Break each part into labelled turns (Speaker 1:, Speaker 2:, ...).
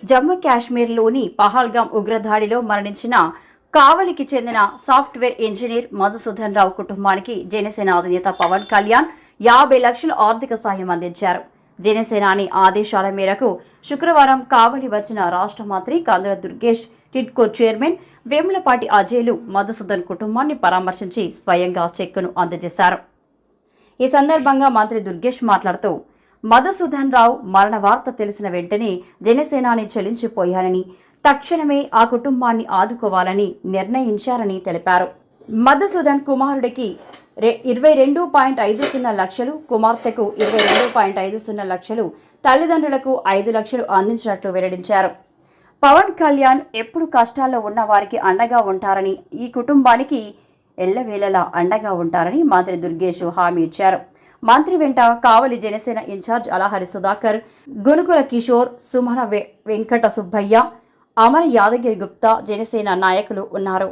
Speaker 1: జమ్మూ కాశ్మీర్లోని పహల్గాం ఉగ్రదాడిలో మరణించిన కావలికి చెందిన సాఫ్ట్వేర్ ఇంజనీర్ మధుసూదన్ రావు కుటుంబానికి జనసేన అధినేత పవన్ కళ్యాణ్ 50 లక్షల ఆర్థిక సాయం అందించారు. జనసేనాని ఆదేశాల మేరకు శుక్రవారం కావలి వచ్చిన రాష్ట్ర మంత్రి కందుల దుర్గేష్, టిడ్కో చైర్మన్ వేములపాటి అజయ్లు మధుసూదన్ కుటుంబాన్ని పరామర్శించి స్వయంగా చెక్కును అందజేశారు. ఈ సందర్భంగా మంత్రి దుర్గేష్ మాట్లాడుతూ, మధుసూదన్ రావు మరణ వార్త తెలిసిన వెంటనే జనసేనాని చెల్లించిపోయారని, తక్షణమే ఆ కుటుంబాన్ని ఆదుకోవాలని నిర్ణయించారని తెలిపారు. మధుసూదన్ కుమారుడికి 22.50 లక్షలు, కుమార్తెకు 22.50 లక్షలు, తల్లిదండ్రులకు 5 లక్షలు అందించినట్లు వెల్లడించారు. పవన్ కళ్యాణ్ ఎప్పుడు కష్టాల్లో ఉన్న వారికి అండగా ఉంటారని, ఈ కుటుంబానికి ఎల్లవేళలా అండగా ఉంటారని మంత్రి దుర్గేష్ హామీ ఇచ్చారు. మంత్రి వెంట కావలి జనసేన ఇన్ఛార్జ్ అలహరి సుధాకర్, గునుకుల కిషోర్, సుమన వెంకట సుబ్బయ్య, అమర యాదగిరి గుప్తా జనసేన నాయకులు ఉన్నారు.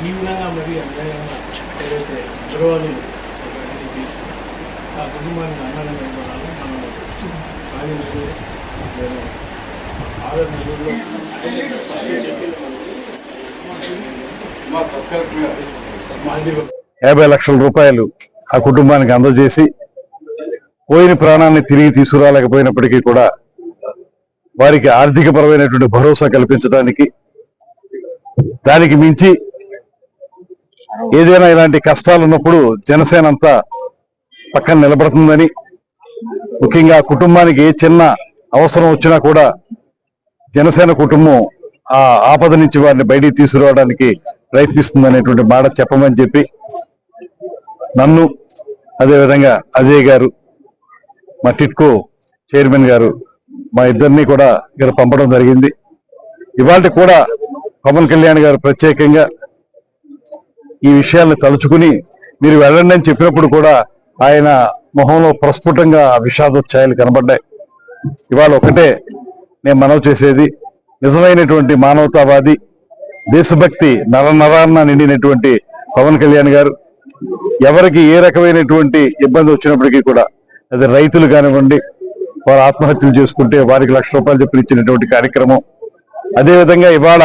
Speaker 2: ఈ విధంగా మరి అన్యాయంగా ఏదైతే గొడవలు ఆ కుటుంబాన్ని అన్నం పెట్టుకోవాలి.
Speaker 3: మనం 50 లక్షల రూపాయలు ఆ కుటుంబానికి అందజేసి పోయిన ప్రాణాన్ని తిరిగి తీసుకురాలేకపోయినప్పటికీ కూడా వారికి ఆర్థికపరమైనటువంటి భరోసా కల్పించడానికి, దానికి మించి ఏదైనా ఇలాంటి కష్టాలు ఉన్నప్పుడు జనసేన అంతా పక్కన నిలబడుతుందని, ముఖ్యంగా కుటుంబానికి ఏ చిన్న అవసరం వచ్చినా కూడా జనసేన కుటుంబం ఆ ఆపద నుంచి వారిని బయటికి తీసుకురావడానికి ప్రయత్నిస్తుందనేటువంటి మాట చెప్పమని చెప్పి నన్ను, అదేవిధంగా అజయ్ గారు, మా టిట్కో చైర్మన్ గారు, మా ఇద్దరిని కూడా ఇక్కడ పంపడం జరిగింది. ఇవాళ కూడా పవన్ కళ్యాణ్ గారు ప్రత్యేకంగా ఈ విషయాలను తలుచుకుని మీరు వెళ్ళండి అని చెప్పినప్పుడు కూడా ఆయన మొహంలో ప్రస్ఫుటంగా విషాద ఛాయలు కనబడ్డాయి. ఇవాళ ఒకటే నేను మనవి చేసేది, నిజమైనటువంటి మానవతావాది, దేశభక్తి నరనరాన్న నిండినటువంటి పవన్ కళ్యాణ్ గారు ఎవరికి ఏ రకమైనటువంటి ఇబ్బంది వచ్చినప్పటికీ కూడా, అది రైతులు కానివ్వండి, వారు ఆత్మహత్యలు చేసుకుంటే వారికి ₹1,00,000 చొప్పున ఇచ్చినటువంటి కార్యక్రమం, అదేవిధంగా ఇవాళ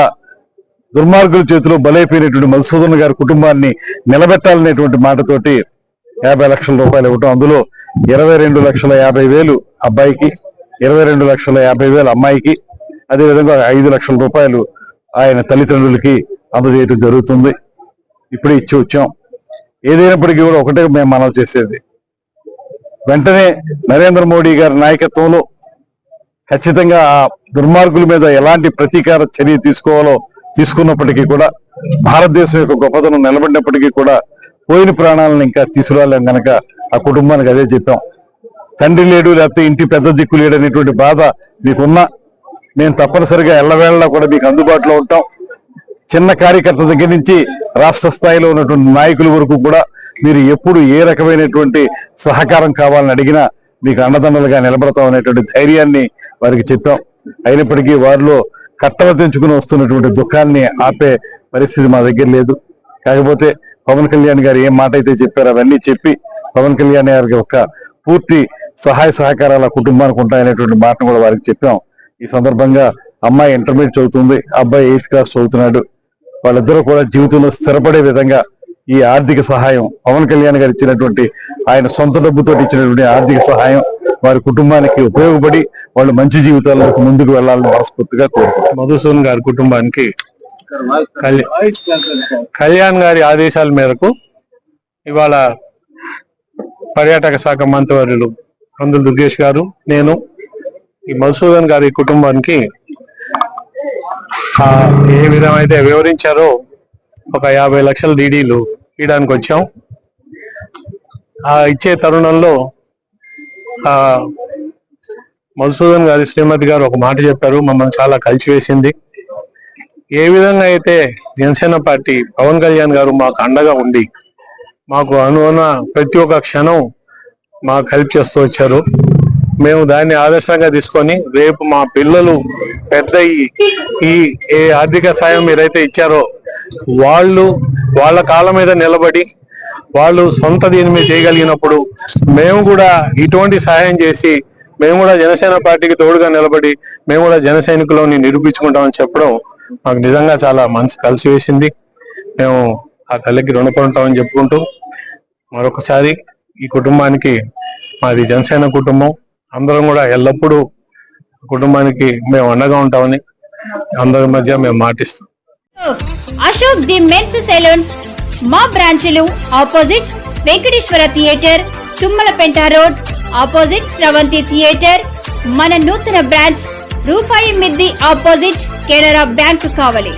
Speaker 3: దుర్మార్గుల చేతిలో బలైపోయినటువంటి మధుసూదన్ గారి కుటుంబాన్ని నిలబెట్టాలనేటువంటి మాటతోటి 50 లక్షల రూపాయలు ఇవ్వటం, అందులో 22,50,000 అబ్బాయికి, 22,50,000 అమ్మాయికి, అదేవిధంగా 5 లక్షల రూపాయలు ఆయన తల్లిదండ్రులకి అందజేయడం జరుగుతుంది. ఇప్పుడే ఇచ్చి వచ్చాం. ఏదైనప్పటికీ కూడా ఒకటే మేము మనవి చేసేది, వెంటనే నరేంద్ర మోడీ గారి నాయకత్వంలో ఖచ్చితంగా ఆ దుర్మార్గుల మీద ఎలాంటి ప్రతీకార చర్య తీసుకోవాలో తీసుకున్నప్పటికీ కూడా, భారతదేశం యొక్క గొప్పతనం నిలబడినప్పటికీ కూడా పోయిన ప్రాణాలను ఇంకా తీసుకురాలేం కనుక ఆ కుటుంబానికి అదే చెప్పాం. తండ్రి లేడు, లేకపోతే ఇంటి పెద్ద దిక్కు లేడు అనేటువంటి బాధ మీకున్నా మేము తప్పనిసరిగా ఎల్లవేళలా కూడా మీకు అందుబాటులో ఉంటాం. చిన్న కార్యకర్త దగ్గర నుంచి రాష్ట్ర స్థాయిలో ఉన్నటువంటి నాయకుల వరకు కూడా మీరు ఎప్పుడు ఏ రకమైనటువంటి సహకారం కావాలని అడిగినా మీకు అండదండలుగా నిలబడతాం అనేటువంటి ధైర్యాన్ని వారికి చెప్పాం. అయినప్పటికీ వారిలో కట్టవ తెంచుకుని వస్తున్నటువంటి దుఃఖాన్ని ఆపే పరిస్థితి మా దగ్గర లేదు. కాకపోతే పవన్ కళ్యాణ్ గారు ఏం మాట అయితే చెప్పారో అవన్నీ చెప్పి పవన్ కళ్యాణ్ గారికి ఒక పూర్తి సహాయ సహకారాల కుటుంబానికి ఉంటాయనేటువంటి మాటను కూడా వారికి చెప్పాం. ఈ సందర్భంగా అమ్మాయి ఇంటర్మీడియట్ చదువుతుంది, అబ్బాయి 8th క్లాస్ చదువుతున్నాడు. వాళ్ళిద్దరూ కూడా జీవితంలో స్థిరపడే విధంగా ఈ ఆర్థిక సహాయం, పవన్ కళ్యాణ్ గారు ఇచ్చినటువంటి ఆయన సొంత డబ్బుతో ఇచ్చినటువంటి ఆర్థిక సహాయం వారి కుటుంబానికి ఉపయోగపడి వాళ్ళు మంచి జీవితాలకు ముందుకు వెళ్లాలని మనస్ఫూర్తిగా కోరుకుంటున్నాను.
Speaker 4: మధుసూదన్ గారి కుటుంబానికి కళ్యాణ్ గారి ఆదేశాల మేరకు ఇవాళ పర్యాటక శాఖ మంత్రివర్యులు కందుల దుర్గేష్ గారు, నేను ఈ మధుసూదన్ గారి కుటుంబానికి ఏ విధమైతే వివరించారో ఒక 50 లక్షల డీడీలు ఇవ్వడానికి వచ్చాం. ఆ ఇచ్చే తరుణంలో మధుసూదన్ గారి శ్రీమతి గారు ఒక మాట చెప్పారు, మమ్మల్ని చాలా కలిసివేసింది. ఏ విధంగా అయితే జనసేన పార్టీ పవన్ కళ్యాణ్ గారు మాకు అండగా ఉండి మాకు అనువున ప్రతి ఒక్క క్షణం మాకు హెల్ప్ చేస్తూ వచ్చారు, మేము దాన్ని ఆదర్శంగా తీసుకొని రేపు మా పిల్లలు పెద్ద ఈ ఆర్థిక సాయం మీరైతే ఇచ్చారో వాళ్ళ కాళ్ళ మీద నిలబడి వాళ్ళు సొంత దీని మీద చేయగలిగినప్పుడు మేము కూడా ఇటువంటి సహాయం చేసి మేము కూడా జనసేన పార్టీకి తోడుగా నిలబడి మేము కూడా జన సైనికులని నిరూపించుకుంటామని చెప్పడం మాకు నిజంగా చాలా మనసు కలిసి వేసింది. మేము ఆ తల్లికి రుణపడి ఉంటామని చెప్పుకుంటూ మరొకసారి ఈ కుటుంబానికి, మాది జనసేన కుటుంబం, అందరం కూడా ఎల్లప్పుడూ కుటుంబానికి మేము అండగా ఉంటామని అందరి మధ్య మేము మాటిస్తాం.
Speaker 5: అశోక్ ది మెన్స్ సెలూన్స్ మా బ్రాంచ్లు opposite Venkateswara theatre, Tummalapenta road, opposite Sravanthi theatre. మన నూతన బ్రాంచ్ రూపాయి మిద్ది ఆపోజిట్ కెనరా బ్యాంక్ కావలి.